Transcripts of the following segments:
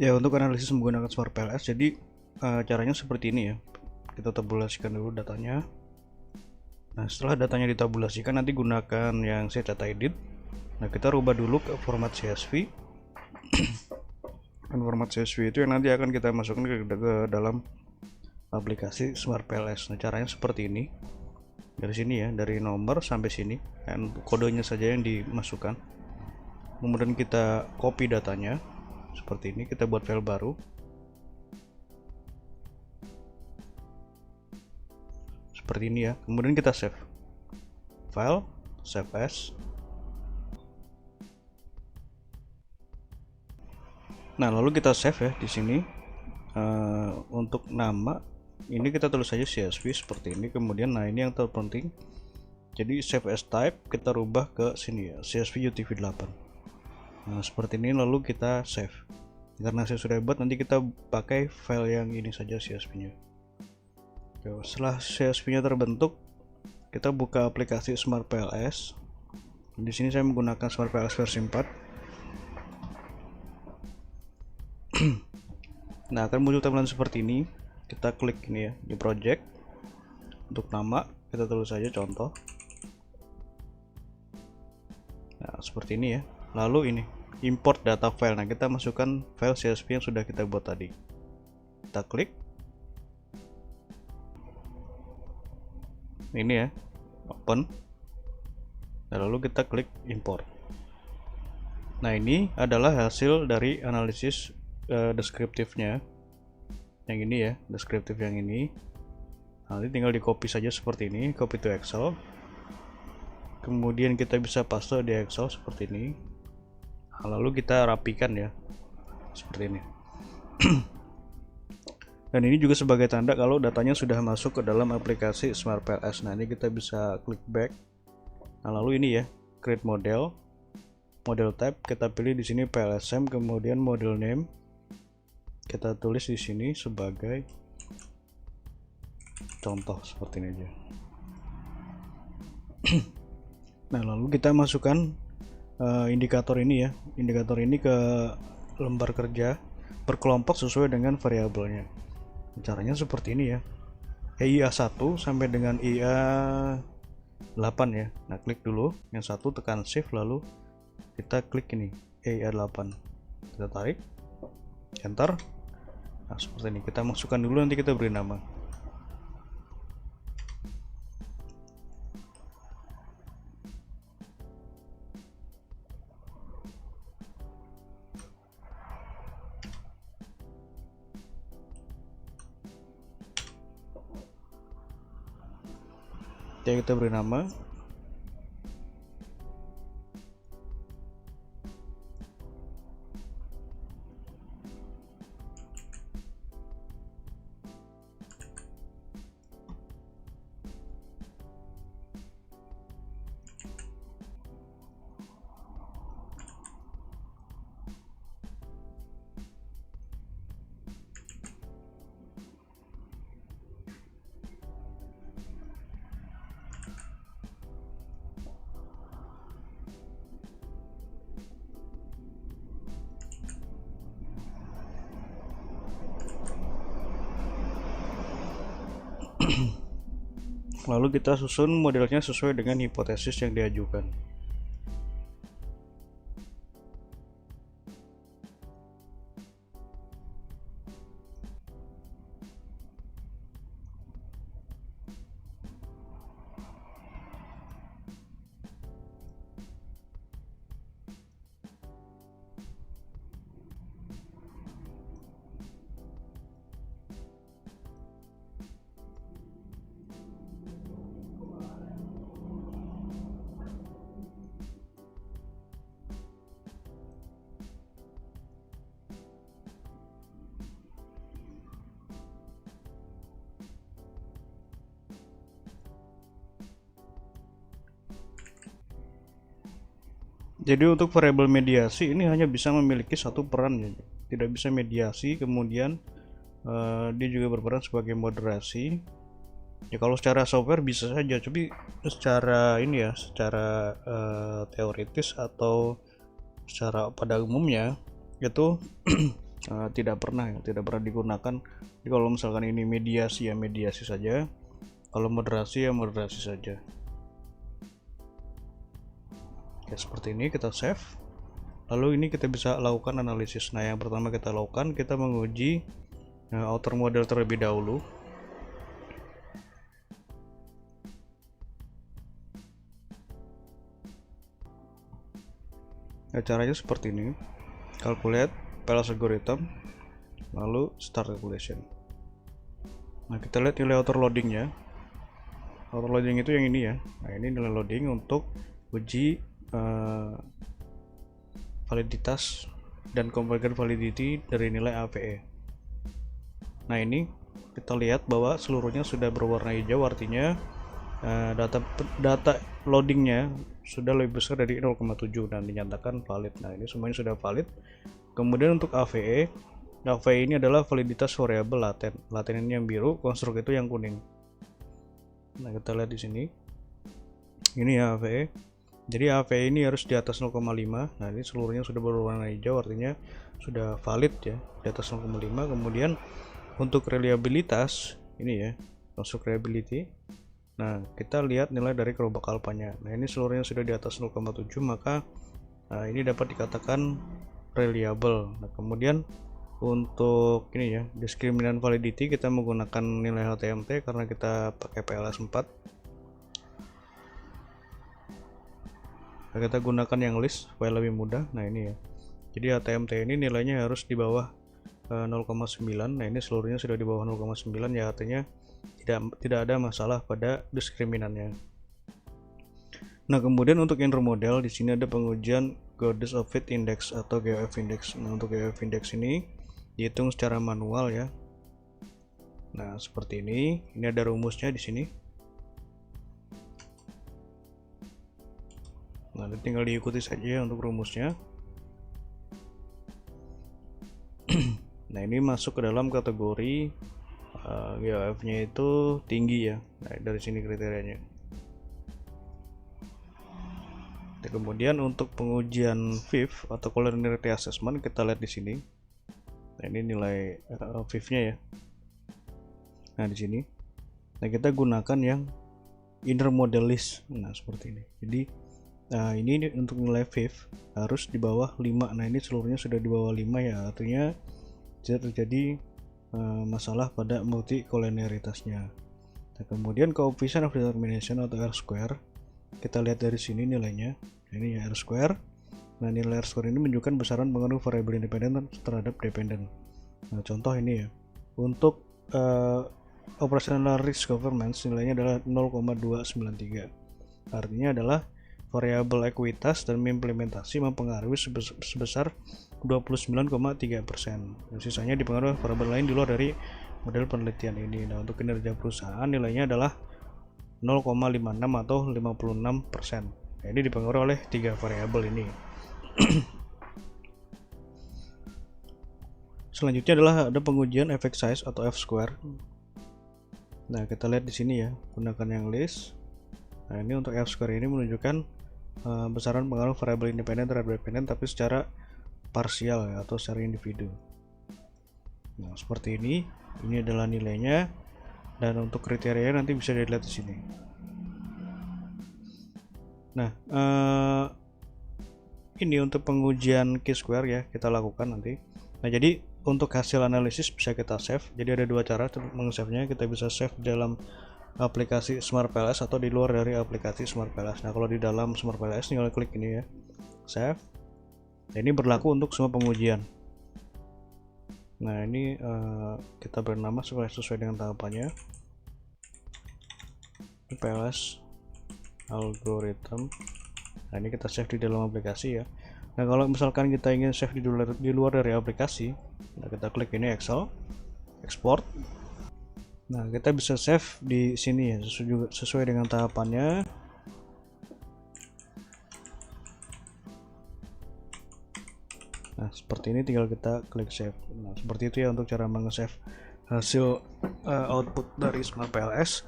Ya, untuk analisis menggunakan Smart PLS, jadi caranya seperti ini ya. Kita tabulasikan dulu datanya. Nah, setelah datanya ditabulasikan, nanti gunakan yang saya data edit. Nah, kita rubah dulu ke format CSV. Dan format CSV itu yang nanti akan kita masukkan ke dalam aplikasi Smart PLS. Nah, caranya seperti ini. Dari sini ya, dari nomor sampai sini, dan kodenya saja yang dimasukkan. Kemudian kita copy datanya seperti ini, kita buat file baru seperti ini ya. Kemudian kita save file, save as. Nah, lalu kita save ya di sini. Untuk nama ini kita tulis saja CSV seperti ini. Kemudian nah, ini yang terpenting, jadi save as type kita rubah ke sini ya, CSV UTF-8. Nah, seperti ini, lalu kita save. Karena saya sudah buat, nanti kita pakai file yang ini saja CSV nya. Setelah CSV nya terbentuk, kita buka aplikasi Smart PLS. Di sini saya menggunakan Smart PLS versi 4. Nah, akan muncul tampilan seperti ini. Kita klik ini ya, di project. Untuk nama kita tulis saja contoh. Nah, seperti ini ya. Lalu ini import data file. Nah, kita masukkan file CSV yang sudah kita buat tadi. Kita klik ini ya, open. Nah, lalu kita klik import. Nah, ini adalah hasil dari analisis deskriptifnya yang ini ya, deskriptif yang ini. Nanti tinggal di copy saja seperti ini, copy to Excel. Kemudian kita bisa paste di Excel seperti ini. Nah, lalu kita rapikan ya seperti ini. Dan ini juga sebagai tanda kalau datanya sudah masuk ke dalam aplikasi Smart PLS. Nah, ini kita bisa klik back. Nah, lalu ini ya, create model type, kita pilih di sini PLSM, kemudian model name kita tulis di sini sebagai contoh seperti ini aja. Nah, lalu kita masukkan indikator ini ya, indikator ini ke lembar kerja berkelompok sesuai dengan variabelnya. Caranya seperti ini ya, EIA1 sampai dengan EIA8 ya. Nah, klik dulu yang satu, tekan shift, lalu kita klik ini EIA8, kita tarik enter. Nah, seperti ini, kita masukkan dulu, nanti kita beri nama. Ya, kita beri nama. Lalu kita susun modelnya sesuai dengan hipotesis yang diajukan. Jadi untuk variabel mediasi ini hanya bisa memiliki satu peran ya, tidak bisa mediasi. Kemudian dia juga berperan sebagai moderasi. Ya, kalau secara software bisa saja, tapi secara ini ya, secara teoritis atau secara pada umumnya itu tidak pernah digunakan. Jadi kalau misalkan ini mediasi ya mediasi saja, kalau moderasi ya moderasi saja. Oke, seperti ini kita save. Lalu ini kita bisa lakukan analisis. Nah, yang pertama kita lakukan, kita menguji outer model terlebih dahulu. Nah, caranya seperti ini. Calculate PLS algorithm, lalu start calculation. Nah, kita lihat nilai outer loadingnya. Outer loading itu yang ini ya. Nah, ini nilai loading untuk uji validitas dan convergent validity dari nilai AVE. Nah, ini kita lihat bahwa seluruhnya sudah berwarna hijau, artinya data loadingnya sudah lebih besar dari 0,7 dan dinyatakan valid. Nah, ini semuanya sudah valid. Kemudian untuk AVE ini adalah validitas variabel laten. Laten ini yang biru, konstruk itu yang kuning. Nah, kita lihat di sini. Ini ya AVE. Jadi AVE ini harus di atas 0,5. Nah, ini seluruhnya sudah berwarna hijau, artinya sudah valid ya, di atas 0,5. Kemudian untuk reliabilitas ini ya, konstruk reliability. Nah, kita lihat nilai dari kerobak alfanya. Nah, ini seluruhnya sudah di atas 0,7, maka ini dapat dikatakan reliable. Nah, kemudian untuk ini ya, diskriminan validity kita menggunakan nilai HTMT karena kita pakai PLS 4. Nah, kita gunakan yang list supaya lebih mudah. Nah, ini ya. Jadi HTMT ini nilainya harus di bawah 0,9. Nah, ini seluruhnya sudah di bawah 0,9 ya, artinya tidak ada masalah pada diskriminannya. Nah, kemudian untuk inner model di sini ada pengujian Goddess of Fit Index atau GOF Index. Nah, untuk GOF Index ini dihitung secara manual ya. Nah, seperti ini. Ini ada rumusnya di sini. Nah, tinggal diikuti saja untuk rumusnya. Nah, ini masuk ke dalam kategori GOF-nya itu tinggi ya. Nah, dari sini kriterianya. Nah, kemudian untuk pengujian VIF atau Collinearity Assessment kita lihat di sini. Nah, ini nilai VIF-nya ya. Nah, di sini. Nah, kita gunakan yang inner model list. Nah, seperti ini. Jadi ini untuk nilai VIF harus di bawah 5. Nah, ini seluruhnya sudah di bawah 5 ya, artinya tidak terjadi masalah pada multi collinearitasnya. Nah, kemudian coefficient of determination atau R-square kita lihat dari sini nilainya. Ini ya R-square. Nah, nilai R-square ini menunjukkan besaran pengaruh variabel independen terhadap dependen. Nah, contoh ini ya. Untuk operational risk governance nilainya adalah 0,293. Artinya adalah variabel ekuitas dan implementasi mempengaruhi sebesar 29,3%. Sisanya dipengaruhi variabel lain di luar dari model penelitian ini. Nah, untuk kinerja perusahaan nilainya adalah 0,56 atau 56%. Nah, ini dipengaruhi oleh 3 variabel ini. Selanjutnya adalah ada pengujian effect size atau F-square. Nah, kita lihat di sini ya, gunakan yang list. Nah, ini untuk F-square ini menunjukkan besaran pengaruh variabel independen terhadap dependen tapi secara parsial ya, atau secara individu. Nah, seperti ini. Ini adalah nilainya dan untuk kriteria nanti bisa dilihat di sini. Nah, ini untuk pengujian chi-square ya kita lakukan nanti. Nah, jadi untuk hasil analisis bisa kita save. Jadi ada dua cara meng-save-nya. Kita bisa save dalam aplikasi Smart PLS atau di luar dari aplikasi Smart PLS. Nah, kalau di dalam Smart PLS tinggal klik ini ya, save. Nah, ini berlaku untuk semua pengujian. Nah, ini kita beri nama sesuai dengan tahapannya. PLS algorithm. Nah, ini kita save di dalam aplikasi ya. Nah, kalau misalkan kita ingin save di luar dari aplikasi, nah kita klik ini Excel, export. Nah, kita bisa save di sini ya, sesuai dengan tahapannya. Nah, seperti ini tinggal kita klik save. Nah, seperti itu ya untuk cara meng-save hasil output dari Smart PLS.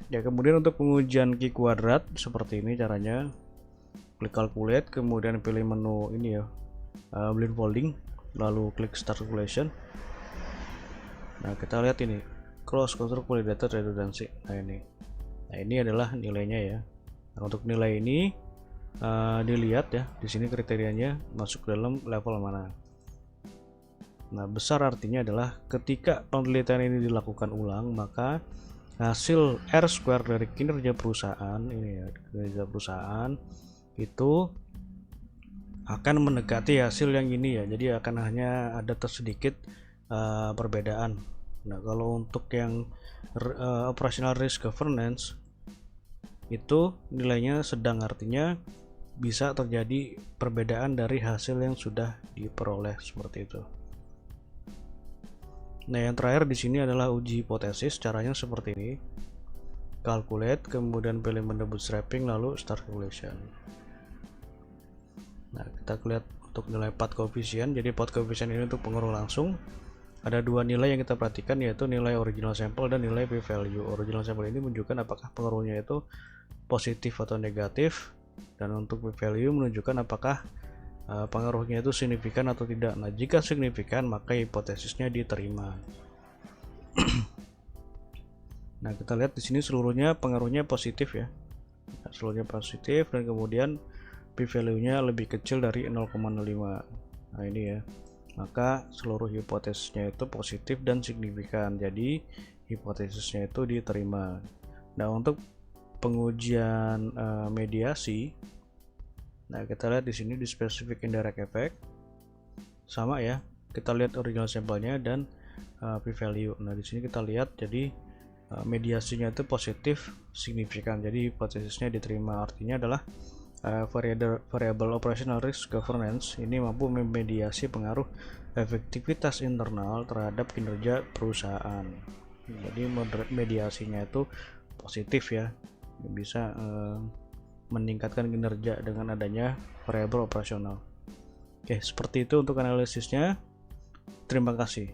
Ya, kemudian untuk pengujian chi kuadrat seperti ini caranya. Klik calculate, kemudian pilih menu ini ya, blendfolding. lalu klik start calculation. Nah, kita lihat ini cross construct validated redundancy. Nah, ini adalah nilainya ya. Nah, untuk nilai ini dilihat ya, di sini kriterianya masuk dalam level mana. Nah, besar artinya adalah ketika penelitian ini dilakukan ulang, maka hasil R square dari kinerja perusahaan ini ya, kinerja perusahaan itu akan mendekati hasil yang ini ya. Jadi akan hanya ada tersedikit perbedaan. Nah, kalau untuk yang operational risk governance itu nilainya sedang, artinya bisa terjadi perbedaan dari hasil yang sudah diperoleh seperti itu. Nah, yang terakhir di sini adalah uji hipotesis. Caranya seperti ini. Calculate, kemudian pilih menu bootstrapping, lalu start calculation. Nah, kita lihat untuk nilai path coefficient. Jadi path coefficient ini untuk pengaruh langsung. Ada dua nilai yang kita perhatikan, yaitu nilai original sample dan nilai p-value. Original sample ini menunjukkan apakah pengaruhnya itu positif atau negatif, dan untuk p-value menunjukkan apakah pengaruhnya itu signifikan atau tidak. Nah, jika signifikan maka hipotesisnya diterima. Nah, kita lihat di sini seluruhnya pengaruhnya positif ya. Nah, seluruhnya positif, dan kemudian p-value-nya lebih kecil dari 0,05. Nah, ini ya. Maka seluruh hipotesisnya itu positif dan signifikan. Jadi hipotesisnya itu diterima. Nah, untuk pengujian mediasi, nah kita lihat di sini di specific indirect effect sama ya, kita lihat original sampelnya dan p-value. Nah, di sini kita lihat jadi mediasinya itu positif signifikan, jadi hipotesisnya diterima. Artinya adalah variable operational risk governance ini mampu memediasi pengaruh efektivitas internal terhadap kinerja perusahaan. Jadi mediasinya itu positif ya, bisa meningkatkan kinerja dengan adanya variabel operasional. Oke, seperti itu untuk analisisnya. Terima kasih.